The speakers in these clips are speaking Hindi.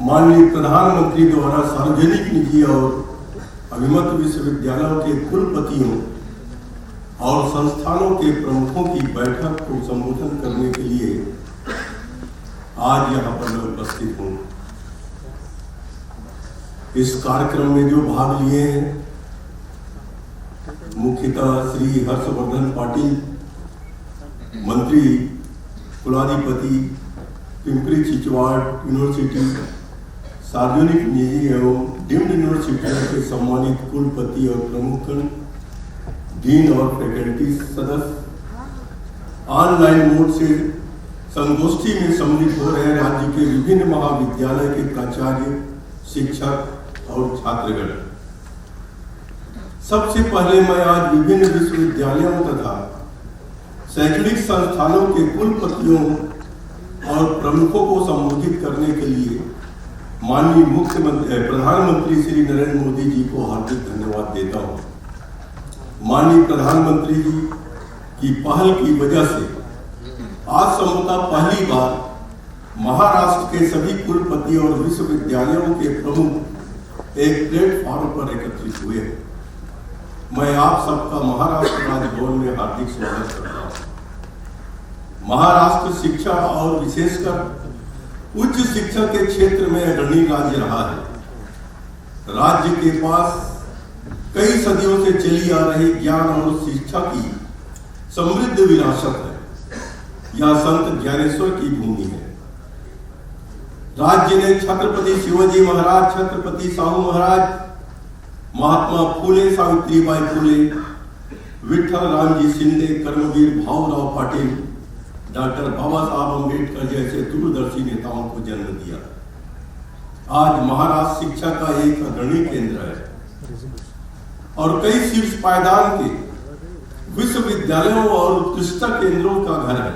माननीय प्रधानमंत्री द्वारा सार्वजनिक, निजी और अभिमत विश्वविद्यालयों के कुलपतियों और संस्थानों के प्रमुखों की बैठक को संबोधन करने के लिए आज यहाँ पर मैं उपस्थित हूँ। इस कार्यक्रम में जो भाग लिए हैं, मुख्यतः श्री हर्षवर्धन पाटिल, मंत्री कुलाधिपति पिंपरी चिंचवड यूनिवर्सिटी, सार्वजनिक, निजी एवं डीम्ड यूनिवर्सिटियों के सम्मानित कुलपति और प्रमुखगण, डीन और फैकल्टी सदस्य, ऑनलाइन मोड से संगोष्ठी में सम्मिलित हो रहे राज्य के विभिन्न महाविद्यालय के प्राचार्य, शिक्षक और छात्रगण। सबसे पहले मैं आज विभिन्न विश्वविद्यालयों तथा शैक्षणिक संस्थानों के कुलपतियों और प्रमुखों को संबोधित करने के लिए माननीय प्रधानमंत्री श्री नरेंद्र मोदी जी को हार्दिक धन्यवाद देता हूं। माननीय प्रधानमंत्री जी की पहल की वजह से आज संभवतः पहली बार महाराष्ट्र के सभी कुलपति और विश्वविद्यालयों के प्रमुख एक प्लेटफॉर्म पर एकत्रित हुए हैं। मैं आप सबका महाराष्ट्र राजभवन में हार्दिक स्वागत करता हूं। महाराष्ट्र शिक्षा और विशेषकर उच्च शिक्षा के क्षेत्र में अग्रणी राज्य रहा है। राज्य के पास कई सदियों से चली आ रही ज्ञान और शिक्षा की समृद्ध विरासत है। यह संत ज्ञानेश्वर की भूमि है। राज्य ने छत्रपति शिवाजी महाराज, छत्रपति साहू महाराज, महात्मा फूले, सावित्रीबाई फूले, विठल रामजी शिंदे, कर्मवीर भाऊराव पाटिल, डॉक्टर बाबा साहब अम्बेडकर जैसे दूरदर्शी नेताओं को जन्म दिया। आज महाराष्ट्र शिक्षा का एक अग्रणी केंद्र है और कई शीर्ष पायदान के विश्वविद्यालयों और उत्कृष्टता केंद्रों का घर है।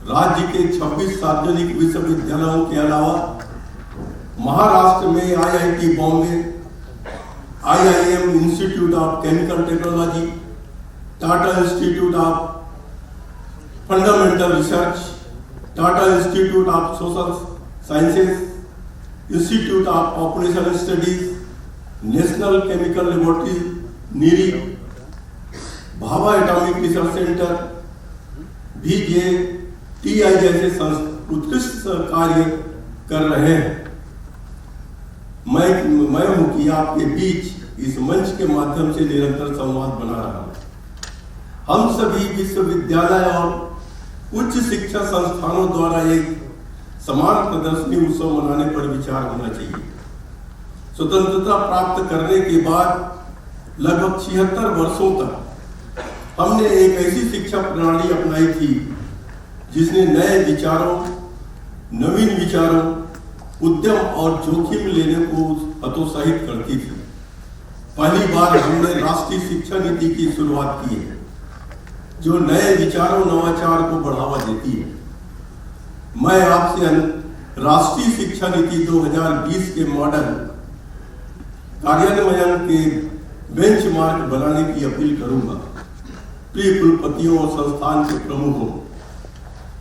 राज्य के 26 सार्वजनिक विश्वविद्यालयों के अलावा महाराष्ट्र में IIT Bombay, IIM institute of chemical technology, Tata institute of fundamental research, Tata institute of social sciences, institute of population studies, national chemical laboratory NEERI, Bhabha atomic research centre, VJTI जैसे उत्कृष्ट कार्य कर रहे हैं। मैं हूं कि आपके बीच इस मंच के माध्यम से निरंतर संवाद बना रहा हूं। हम सभी विश्वविद्यालय और उच्च शिक्षा संस्थानों द्वारा एक समान प्रदर्शनी उत्सव मनाने पर विचार होना चाहिए। स्वतंत्रता प्राप्त करने के बाद लगभग 76 वर्षों तक हमने एक ऐसी शिक्षा प्रणाली अपनाई थी जिसने नए विचारों, नवीन विचारों, उद्यम और जोखिम लेने को हतोत्साहित करती थी। पहली बार हमने राष्ट्रीय शिक्षा नीति की शुरुआत की है जो नए विचारों, नवाचार को बढ़ावा देती है। मैं आपसे राष्ट्रीय शिक्षा नीति 2020 के मॉडल कार्यान्वयन के बेंचमार्क बनाने की अपील करूंगा। प्रिय कुलपतियों और संस्थान के प्रमुखों,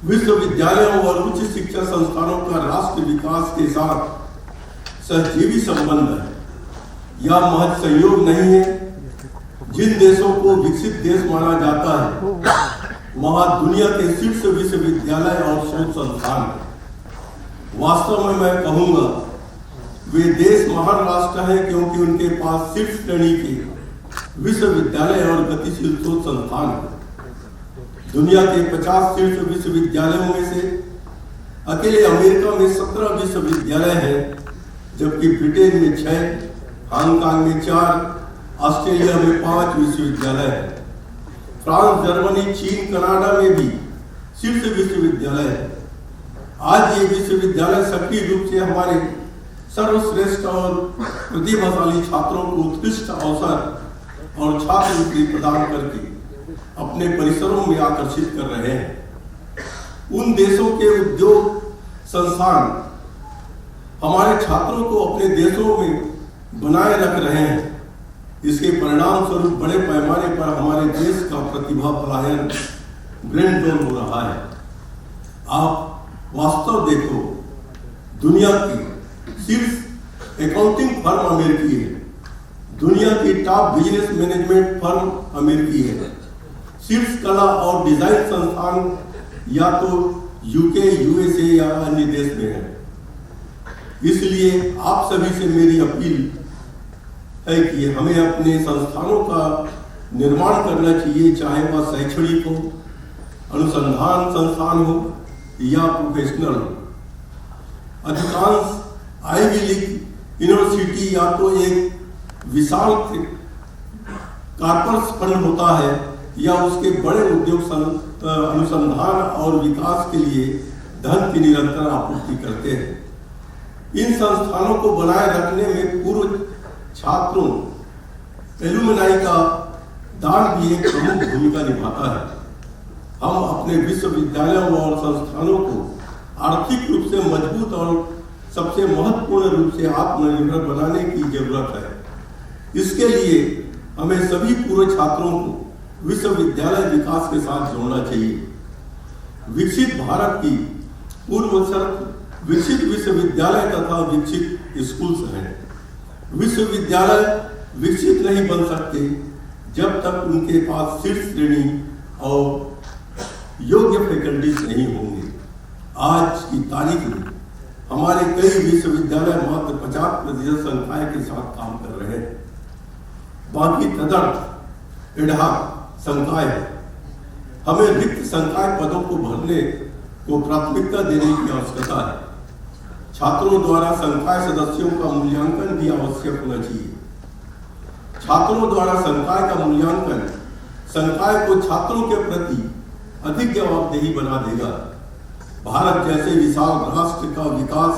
विश्वविद्यालयों और उच्च शिक्षा संस्थानों का राष्ट्र विकास के साथ सहजीवी संबंध है। यह महज संयोग नहीं है। जिन देशों को विकसित देश माना जाता है वहां दुनिया के शीर्ष विश्वविद्यालय और शोध संस्थान है। वास्तव में मैं कहूंगा वे देश महान राष्ट्र हैं क्योंकि उनके पास शीर्ष श्रेणी के विश्वविद्यालय और गतिशील शोध संस्थान है। दुनिया के 50 शीर्ष विश्वविद्यालयों में से अकेले अमेरिका में 17 विश्वविद्यालय हैं, जबकि ब्रिटेन में 6, हांगकांग में 4, ऑस्ट्रेलिया में 5 विश्वविद्यालय है। फ्रांस, जर्मनी, चीन, कनाडा में भी शीर्ष विश्वविद्यालय है। आज ये विश्वविद्यालय सक्रिय रूप से हमारे सर्वश्रेष्ठ और प्रतिभाशाली छात्रों को उत्कृष्ट अवसर और छात्रवृत्ति प्रदान करके अपने परिसरों में आकर्षित कर रहे हैं। उन देशों के उद्योग संस्थान हमारे छात्रों को अपने देशों में बनाए रख रहे हैं। इसके परिणाम स्वरूप बड़े पैमाने पर हमारे देश का प्रतिभा पलायन ब्रेन ड्रेन हो रहा है। आप वास्तव देखो दुनिया की शीर्ष अकाउंटिंग फर्म अमेरिकी है, दुनिया की टॉप बिजनेस मैनेजमेंट फर्म अमेरिकी है, शीर्ष कला और डिजाइन संस्थान या तो यूके, यूएसए या अन्य देश में है। इसलिए आप सभी से मेरी अपील है कि हमें अपने संस्थानों का निर्माण करना चाहिए, चाहे वह शैक्षणिक हो, अनुसंधान संस्थान हो या प्रोफेशनल हो। अधिकांश आईवी लीग यूनिवर्सिटी या तो एक विशाल कॉर्पोरेट फंड होता है या उसके बड़े उद्योग अनुसंधान और विकास के लिए धन की निरंतर आपूर्ति करते हैं। इन संस्थानों को बनाए रखने में पूर्व छात्रों एलुमनाई का दान भी एक प्रमुख भूमिका निभाता है। हम अपने विश्वविद्यालयों और संस्थानों को आर्थिक रूप से मजबूत और सबसे महत्वपूर्ण रूप से आत्मनिर्भर बनाने की जरूरत है। इसके लिए हमें सभी पूर्व छात्रों को विश्वविद्यालय विकास के साथ जोड़ना चाहिए। विकसित भारत की पूर्व शर्त विकसित विश्वविद्यालय तथा विकसित स्कूल्स हैं। विश्वविद्यालय विकसित नहीं बन सकते जब तक उनके पास शीर्ष श्रेणी और योग्य फैकल्टीज नहीं होंगे। आज की तारीख में हमारे कई विश्वविद्यालय मात्र 50% संकाय के साथ काम कर रहे हैं, बाकी तदर्थ एडहॉक संकाय है। हमें रिक्त संकाय पदों को भरने को प्राथमिकता देने की आवश्यकता है। छात्रों द्वारा संकाय सदस्यों का मूल्यांकन भी आवश्यक होना चाहिए। छात्रों द्वारा संकाय का मूल्यांकन संकाय को छात्रों के प्रति अधिक जवाबदेही बना देगा। भारत जैसे विशाल राष्ट्र का विकास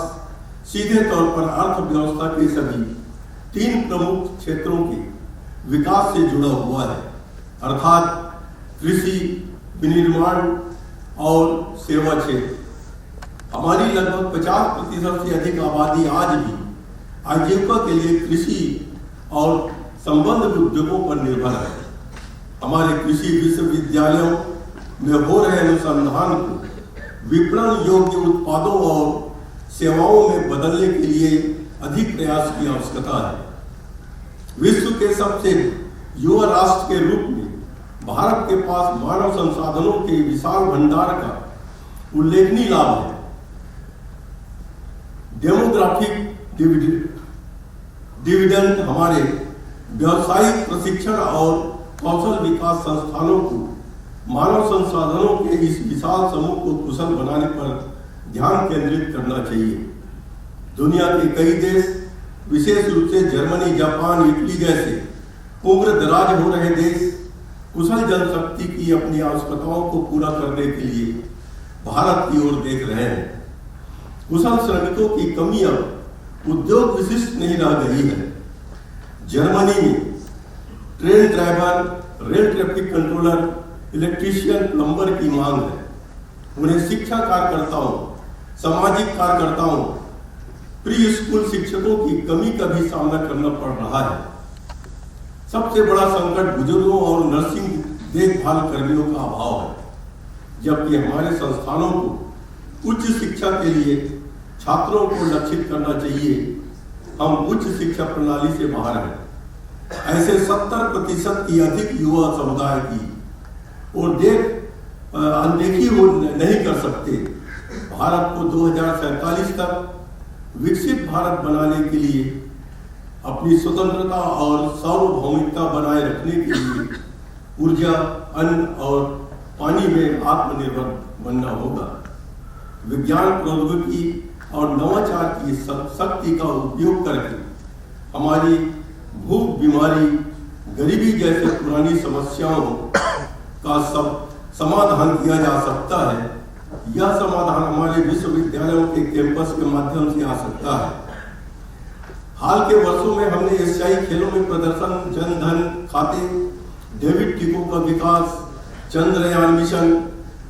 सीधे तौर पर अर्थव्यवस्था के सभी 3 प्रमुख क्षेत्रों के विकास से जुड़ा हुआ है, अर्थात कृषि, विनिर्माण और सेवा क्षेत्र। हमारी लगभग 50% से अधिक आबादी आज भी आजीविका के लिए कृषि और संबद्ध उद्योगों पर निर्भर है। हमारे कृषि विश्वविद्यालयों में हो रहे अनुसंधान को विपणन योग्य उत्पादों और सेवाओं में बदलने के लिए अधिक प्रयास की आवश्यकता है। विश्व के सबसे युवा राष्ट्र के रूप में भारत के पास मानव संसाधनों के विशाल भंडार का उल्लेखनीय लाभ है। डेमोग्राफिक डिविडेंड हमारे व्यावसायिक प्रशिक्षण और कौशल विकास संस्थानों को मानव संसाधनों के इस विशाल समूह को कुशल बनाने पर ध्यान केंद्रित करना चाहिए। दुनिया के कई देश, विशेष रूप से जर्मनी, जापान, इटली जैसे उम्र दराज हो रहे देश कुशल जनशक्ति की अपनी आवश्यकताओं को पूरा करने के लिए भारत की ओर देख रहे हैं। कुशल श्रमिकों की कमी अब उद्योग विशिष्ट नहीं रह गई है। जर्मनी में train driver, rail traffic controller, electrician, plumber की मांग है। उन्हें शिक्षा कार्यकर्ताओं, सामाजिक कार्यकर्ताओं, प्री स्कूल शिक्षकों की कमी का भी सामना करना पड़ रहा है। सबसे बड़ा संकट बुजुर्गों और नर्सिंग देखभाल कर्मियों का अभाव है। जबकि हमारे संस्थानों को उच्च शिक्षा के लिए छात्रों को लक्षित करना चाहिए, हम उच्च शिक्षा प्रणाली से बाहर हैं। ऐसे 70% की अधिक युवा समुदाय की और अनदेखी वो नहीं कर सकते। भारत को 2047 तक विकसित भारत बनाने के लिए अपनी स्वतंत्रता और सार्वभौमिकता बनाए रखने के लिए ऊर्जा, अन्न और पानी में आत्मनिर्भर बनना होगा। विज्ञान, प्रौद्योगिकी और नवाचार की शक्ति का उपयोग करके हमारी भूख, बीमारी, गरीबी जैसे पुरानी समस्याओं का समाधान किया जा सकता है। यह समाधान हमारे विश्वविद्यालयों के कैंपस के माध्यम से आ सकता है। हाल के वर्षों में हमने एशियाई खेलों में प्रदर्शन, जन धन खाते, डेबिट टिकों का विकास, चंद्रयान मिशन,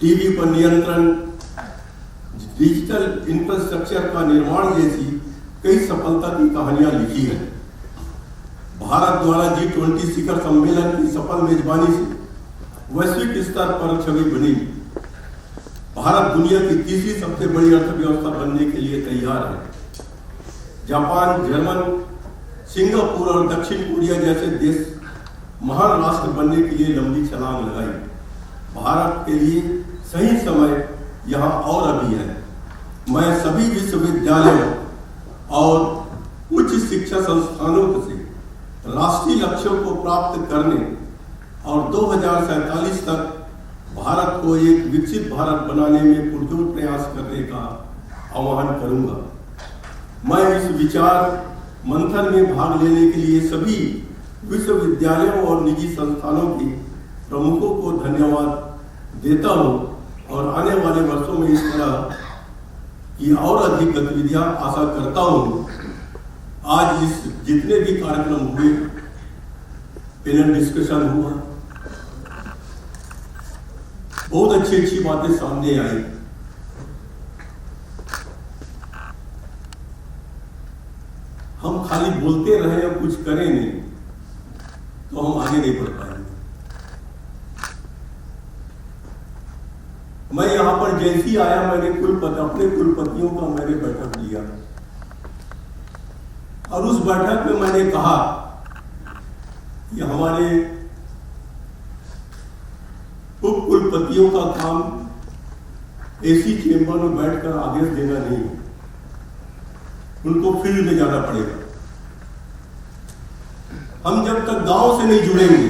टीबी पर नियंत्रण, डिजिटल इंफ्रास्ट्रक्चर का निर्माण जैसी कई सफलता की कहानियां लिखी है। भारत द्वारा G20 शिखर सम्मेलन की सफल मेजबानी से वैश्विक स्तर पर छवि बनी। भारत दुनिया की तीसरी सबसे बड़ी अर्थव्यवस्था बनने के लिए तैयार है। जापान, जर्मन, सिंगापुर और दक्षिण कोरिया जैसे देश महान राष्ट्र बनने के लिए लंबी छलांग लगाई। भारत के लिए सही समय यहाँ और अभी है। मैं सभी विश्वविद्यालयों और उच्च शिक्षा संस्थानों से राष्ट्रीय लक्ष्यों को प्राप्त करने और 2047 तक भारत को एक विकसित भारत बनाने में पुरजोर प्रयास करने का आह्वान करूंगा। मैं इस विचार मंथन में भाग लेने के लिए सभी विश्वविद्यालयों और निजी संस्थानों के प्रमुखों को धन्यवाद देता हूं और आने वाले वर्षों में इस तरह की और अधिक गतिविधियां आशा करता हूं। आज इस जितने भी कार्यक्रम हुए, पैनल डिस्कशन हुआ, बहुत अच्छी अच्छी बातें सामने आई। हम खाली बोलते रहे और कुछ करें नहीं तो हम आगे नहीं बढ़ पाएंगे। मैं यहां पर जैसी आया, मैंने अपने कुलपतियों का मैंने बैठक लिया और उस बैठक में मैंने कहा कि हमारे उप कुलपतियों का काम एसी चेंबर में बैठकर आदेश देना नहीं है, उनको फील्ड में जाना पड़ेगा। हम जब तक गांव से नहीं जुड़ेंगे,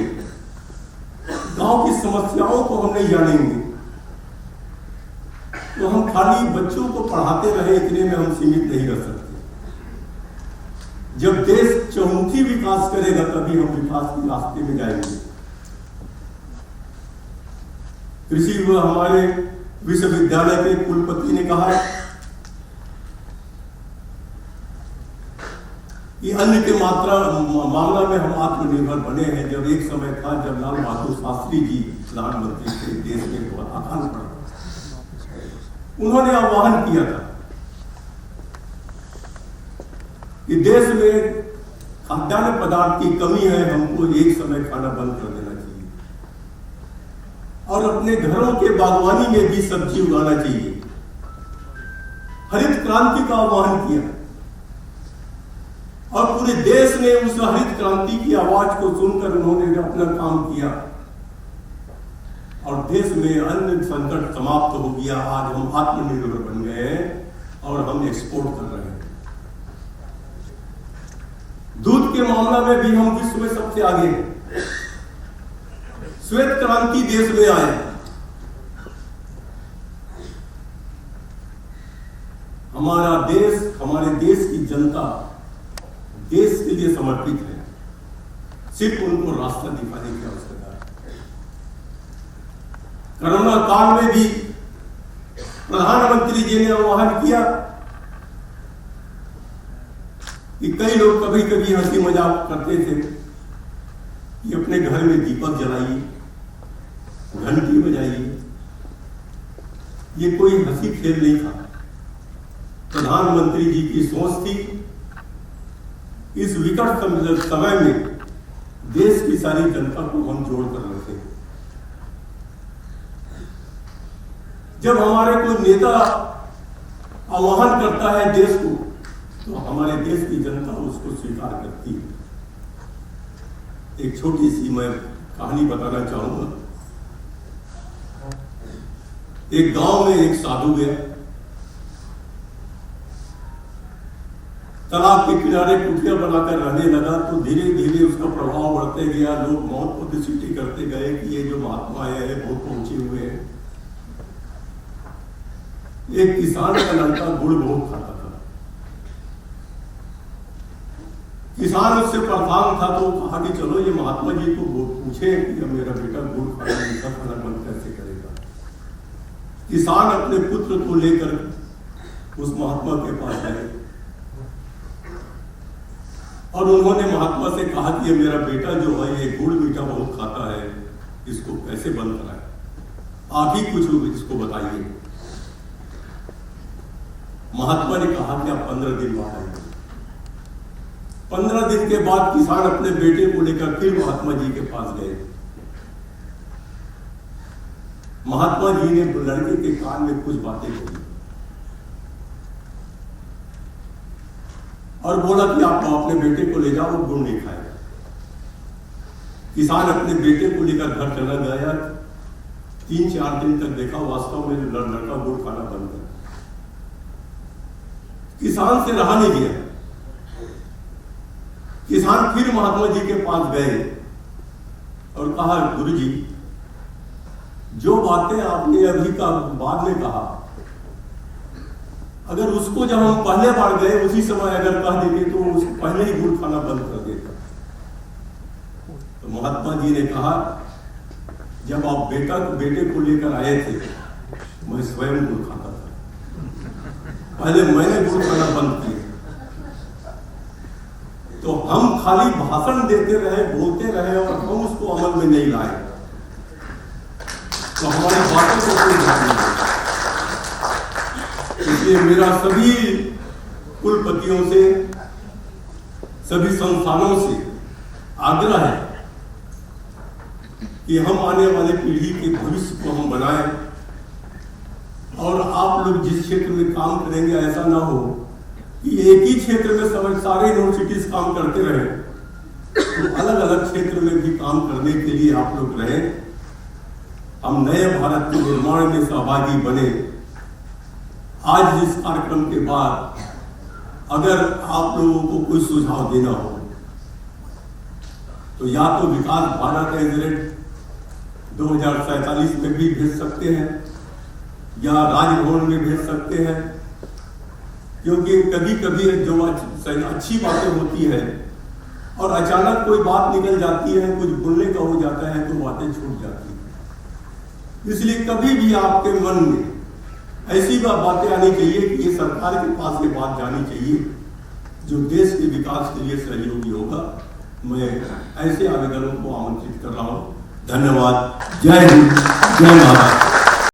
गांव की समस्याओं को हम नहीं जानेंगे, तो हम खाली बच्चों को पढ़ाते रहे इतने में हम सीमित नहीं रह सकते। जब देश चहुमुखी विकास करेगा तभी हम विकास के रास्ते में जाएंगे। कृषि हमारे विश्वविद्यालय के कुलपति ने कहा कि अन्न के मामला में हम आत्मनिर्भर बने हैं। जब एक समय था जब लाल बहादुर शास्त्री जी प्रधानमंत्री थे, देश में बहुत अकाल पड़ा, उन्होंने आह्वान किया था कि देश में खाद्यान्न पदार्थ की कमी है, हमको एक समय खाना बंद कर देना चाहिए और अपने घरों के बागवानी में भी सब्जी उगाना चाहिए। हरित क्रांति का आह्वान किया और पूरे देश ने उस हरित क्रांति की आवाज को सुनकर उन्होंने अपना काम किया और देश में अन्न संकट समाप्त हो गया। आज हम आत्मनिर्भर बन गए और हम एक्सपोर्ट कर रहे हैं। दूध के मामला में भी हम विश्व में सबसे आगे हैं। श्वेत क्रांति देश में आए, हमारा देश, हमारे देश की जनता देश के लिए समर्पित है। सिर्फ उनको रास्ता दिखाने की आवश्यकता है। कोरोना काल में भी प्रधानमंत्री जी ने आह्वान किया कि कई लोग कभी कभी हंसी मजाक करते थे कि अपने घर में दीपक जलाइए, घंटी बजाइए। ये कोई हंसी खेल नहीं था, प्रधानमंत्री जी की सोच थी। इस विकट समय में देश की सारी जनता को हम जोड़ कर रखे। जब हमारे कोई नेता आह्वान करता है देश को, तो हमारे देश की जनता उसको स्वीकार करती है। एक छोटी सी मैं कहानी बताना चाहूंगा। एक गांव में एक साधु गया, तालाब के किनारे कुटिया बनाकर रहने लगा। तो धीरे धीरे उसका प्रभाव बढ़ते गया। लोग मौत पब्लिसिटी करते गए कि ये जो महात्मा है बहुत पहुंचे हुए हैं। एक किसान का लड़का गुड़ बहुत खाता था। किसान उससे परेशान था तो कहा कि चलो ये महात्मा जी को पूछे कि मेरा बेटा गुड़ खाना मीठा खाना बंद कैसे करेगा। किसान अपने पुत्र को लेकर उस महात्मा के पास आए और उन्होंने महात्मा से कहा कि ये मेरा बेटा जो है ये गुड़ मीठा बहुत खाता है, इसको कैसे बंद कराए, आप ही कुछ इसको बताइए। महात्मा ने कहा कि आप 15 दिन बाद आइए। 15 दिन के बाद किसान अपने बेटे को लेकर फिर महात्मा जी के पास गए। महात्मा जी ने लड़के के कान में कुछ बातें कही और बोला कि आप अपने बेटे को ले जाओ, वो गुड़ नहीं खाएगा। किसान अपने बेटे को लेकर घर चला गया। 3-4 दिन तक देखा, वास्तव में जो लड़का गुड़ खाना बंद कर, किसान से रहा नहीं गया। किसान फिर महात्मा जी के पास गए और कहा, गुरुजी, जो बातें आपने अभी का बाद में कहा, अगर उसको जब हम पहले बार गए उसी समय अगर कह देते तो उसको पहले ही गुड़ खाना बंद कर देता। तो महात्मा जी ने कहा, जब आप बेटे को लेकर आए थे, मैं स्वयं गुड़ खाता था, पहले मैंने गुड़ खाना बंद किया। तो हम खाली भाषण देते रहे, बोलते रहे और हम उसको अमल में नहीं लाए, तो हमारी बातों को कोई ध्यान नहीं। इसलिए मेरा सभी कुलपतियों से, सभी संस्थानों से आग्रह है कि हम आने वाले पीढ़ी के भविष्य को हम बनाएं और आप लोग जिस क्षेत्र में काम करेंगे ऐसा ना हो कि एक ही क्षेत्र में सारे यूनिवर्सिटीज काम करते रहे, तो अलग अलग क्षेत्र में भी काम करने के लिए आप लोग रहें। हम नए भारत के निर्माण में सहभागी बने। आज इस कार्यक्रम के बाद अगर आप लोगों को कोई सुझाव देना हो तो या तो विकास भारत @2047 में भी भेज सकते हैं या राजभवन में भेज सकते हैं, क्योंकि कभी कभी जो अच्छी बातें होती है और अचानक कोई बात निकल जाती है, कुछ बोलने का हो जाता है तो बातें छूट जाती है। इसलिए कभी भी आपके मन में ऐसी बातें आनी चाहिए कि ये सरकार के पास ये बात जानी चाहिए जो देश के विकास के लिए सहयोगी होगा। मैं ऐसे आवेदनों को आमंत्रित कर रहा हूं। धन्यवाद। जय हिंद, जय भारत।